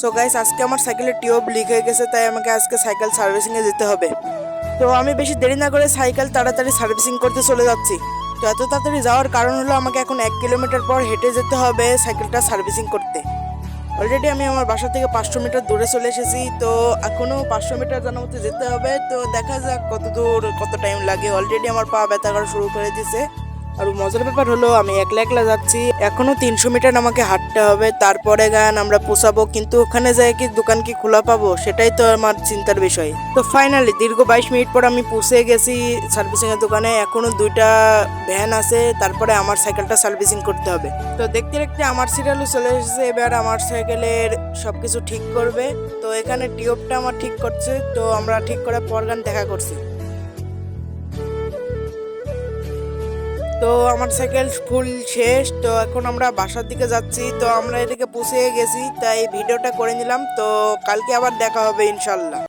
So guys, আজকে আমার সাইকেলের টিউব লিক হয়ে গেছে, তাই আমাকে আজকে সাইকেল সার্ভিসিংয়ে যেতে হবে। তো আমি বেশি দেরি না করে সাইকেল তাড়াতাড়ি সার্ভিসিং করতে চলে যাচ্ছি। তো এত তাড়াতাড়ি যাওয়ার কারণ হলো আমাকে এখন 1 কিলোমিটার পর হেঁটে যেতে হবে সাইকেলটা সার্ভিসিং করতে। অলরেডি আমি আমার বাসা থেকে 500 মিটার দূরে চলে এসেছি, তো এখনও 500 মিটার জানার মতো যেতে হবে। তো দেখা যাক কত দূর কত টাইম লাগে। অলরেডি আমার পা ব্যথা করা শুরু করে দিয়েছে। আর মজার ব্যাপার হলো আমি একলা একলা যাচ্ছি, এখনো 300 মিটার আমাকে হাঁটতে হবে, তারপরে গান আমরা পোষাবো। কিন্তু ওখানে যাই কি দোকান কি খোলা পাবো, সেটাই তো আমার চিন্তার বিষয়। তো ফাইনালি দীর্ঘ 22 মিনিট পর আমি পৌঁছে গেছি সার্ভিসিং এর দোকানে। এখনো 2টা ভ্যান আছে, তারপরে আমার সাইকেলটা সার্ভিসিং করতে হবে। তো দেখতে দেখতে আমার সিরিয়ালও চলে এসেছে, এবার আমার সাইকেলের সবকিছু ঠিক করবে। তো এখানে টিউবটা আমার ঠিক করছে, তো আমরা ঠিক করার পর গান দেখা করছি। তো আমার সাইকেল ফুল শেষ, তো এখন আমরা বাসার দিকে যাচ্ছি। তো আমরা এদিকে পৌঁছে গেছি, তাই ভিডিওটা করে নিলাম। তো কালকে আবার দেখা হবে ইনশাল্লাহ।